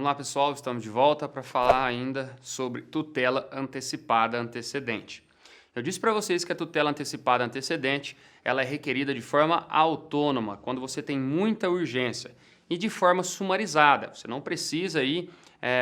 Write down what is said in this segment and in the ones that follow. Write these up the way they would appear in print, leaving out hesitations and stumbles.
lá, pessoal, estamos de volta para falar ainda sobre tutela antecipada antecedente. Eu disse para vocês que a tutela antecipada antecedente ela é requerida de forma autônoma, quando você tem muita urgência, e de forma sumarizada. Você não precisa aí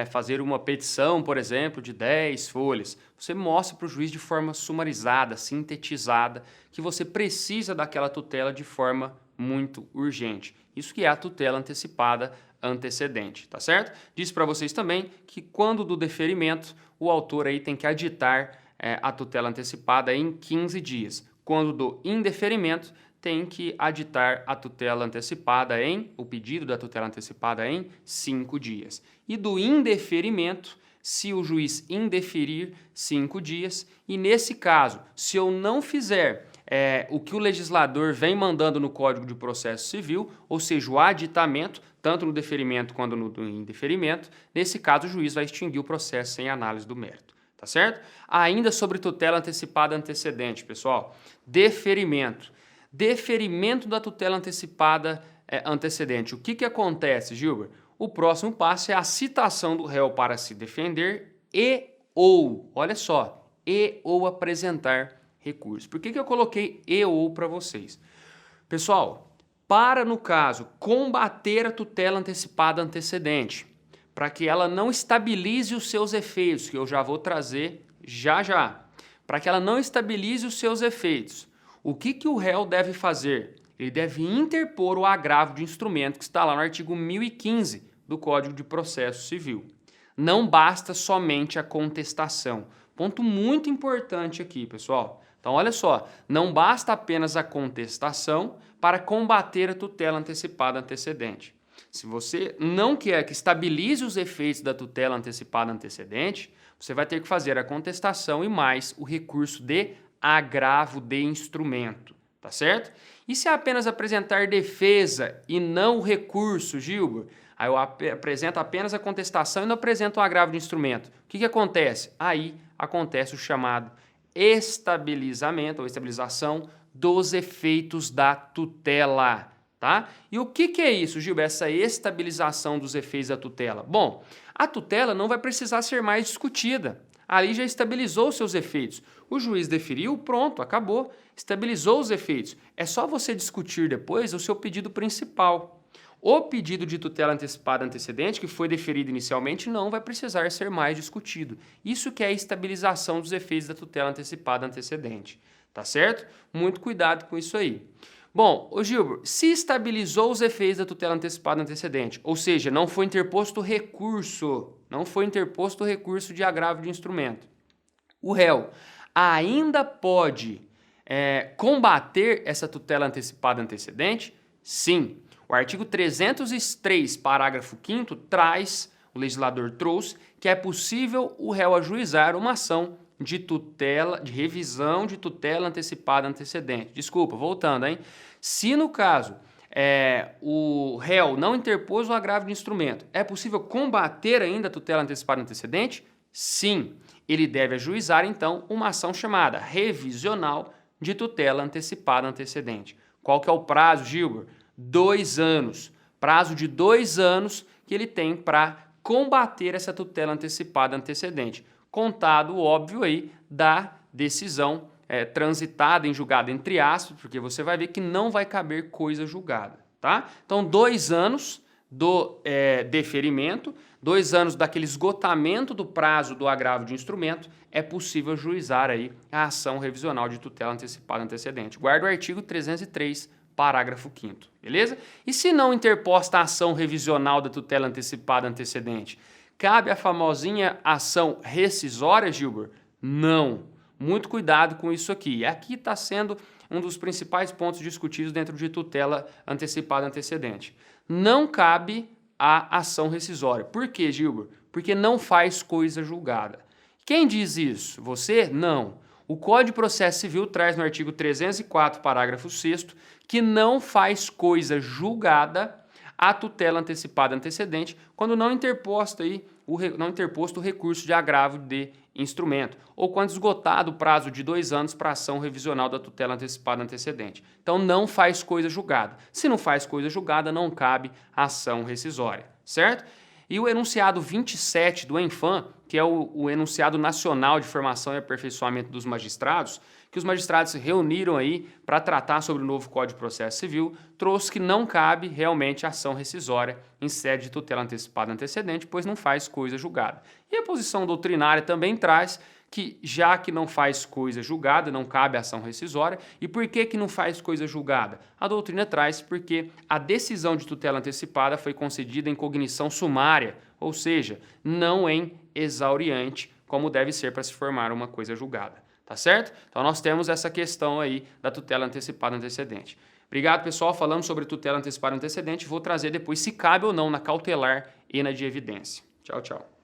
fazer uma petição, por exemplo, de 10 folhas. Você mostra para o juiz de forma sumarizada, sintetizada, que você precisa daquela tutela de forma muito urgente. Isso que é a tutela antecipada antecedente, tá certo? Disse para vocês também que quando do deferimento, o autor aí tem que aditar a tutela antecipada em 15 dias. Quando do indeferimento, tem que aditar a tutela antecipada o pedido da tutela antecipada em 5 dias. E do indeferimento, se o juiz indeferir 5 dias, e nesse caso, se eu não fizer o que o legislador vem mandando no Código de Processo Civil, ou seja, o aditamento, tanto no deferimento quanto no indeferimento, nesse caso o juiz vai extinguir o processo sem análise do mérito. Tá certo? Ainda sobre tutela antecipada antecedente, pessoal. Deferimento. Deferimento da tutela antecipada antecedente. O que acontece, Gilbert? O próximo passo é a citação do réu para se defender olha só, ou apresentar recurso. Por que eu coloquei ou para vocês? Pessoal, para, no caso, combater a tutela antecipada antecedente, para que ela não estabilize os seus efeitos, que eu já vou trazer já. Para que ela não estabilize os seus efeitos, o que o réu deve fazer? Ele deve interpor o agravo de instrumento que está lá no artigo 1015 do Código de Processo Civil. Não basta somente a contestação. Ponto muito importante aqui, pessoal. Então, olha só, não basta apenas a contestação para combater a tutela antecipada antecedente. Se você não quer que estabilize os efeitos da tutela antecipada antecedente, você vai ter que fazer a contestação e mais o recurso de agravo de instrumento, tá certo? E se apenas apresentar defesa e não o recurso, Gilbert? Aí eu apresento apenas a contestação e não apresento o agravo de instrumento. O que acontece? Aí acontece o chamado estabilizamento ou estabilização dos efeitos da tutela. Tá? E o que é isso, Gilberto? Essa estabilização dos efeitos da tutela? Bom, a tutela não vai precisar ser mais discutida. Ali já estabilizou os seus efeitos. O juiz deferiu, pronto, acabou. Estabilizou os efeitos. É só você discutir depois o seu pedido principal. O pedido de tutela antecipada antecedente, que foi deferido inicialmente, não vai precisar ser mais discutido. Isso que é a estabilização dos efeitos da tutela antecipada antecedente. Tá certo? Muito cuidado com isso aí. Bom, Gilberto, se estabilizou os efeitos da tutela antecipada antecedente, ou seja, não foi interposto recurso de agravo de instrumento, o réu ainda pode combater essa tutela antecipada antecedente? Sim. O artigo 303, parágrafo 5º, o legislador trouxe, que é possível o réu ajuizar uma ação de revisão de tutela antecipada antecedente. Desculpa, voltando, hein? Se no caso o réu não interpôs o agravo de instrumento, é possível combater ainda a tutela antecipada antecedente? Sim. Ele deve ajuizar, então, uma ação chamada revisional de tutela antecipada antecedente. Qual que é o prazo, Gilbert? 2 anos. Prazo de 2 anos que ele tem para combater essa tutela antecipada antecedente. Contado, óbvio, aí da decisão transitada em julgado entre aspas, porque você vai ver que não vai caber coisa julgada, tá? Então, 2 anos do deferimento, 2 anos daquele esgotamento do prazo do agravo de instrumento, é possível ajuizar aí a ação revisional de tutela antecipada antecedente. Guarda o artigo 303, parágrafo 5º, beleza? E se não interposta a ação revisional da tutela antecipada antecedente, cabe a famosinha ação rescisória, Gilbert? Não. Muito cuidado com isso aqui. Aqui está sendo um dos principais pontos discutidos dentro de tutela antecipada antecedente. Não cabe a ação rescisória. Por quê, Gilbert? Porque não faz coisa julgada. Quem diz isso? Você? Não. O Código de Processo Civil traz no artigo 304, parágrafo 6º, que não faz coisa julgada a tutela antecipada antecedente quando não interposto o recurso de agravo de instrumento, ou quando esgotado o prazo de 2 anos para ação revisional da tutela antecipada antecedente. Então, não faz coisa julgada. Se não faz coisa julgada, não cabe ação rescisória, certo? E o enunciado 27 do ENFAM, que é o enunciado nacional de formação e aperfeiçoamento dos magistrados, que os magistrados se reuniram aí para tratar sobre o novo Código de Processo Civil, trouxe que não cabe realmente ação rescisória em sede de tutela antecipada antecedente, pois não faz coisa julgada. E a posição doutrinária também traz que, já que não faz coisa julgada, não cabe ação rescisória. E por que não faz coisa julgada? A doutrina traz porque a decisão de tutela antecipada foi concedida em cognição sumária, ou seja, não em exauriante, como deve ser para se formar uma coisa julgada. Tá certo? Então nós temos essa questão aí da tutela antecipada antecedente. Obrigado, pessoal. Falamos sobre tutela antecipada antecedente. Vou trazer depois se cabe ou não na cautelar e na de evidência. Tchau, tchau.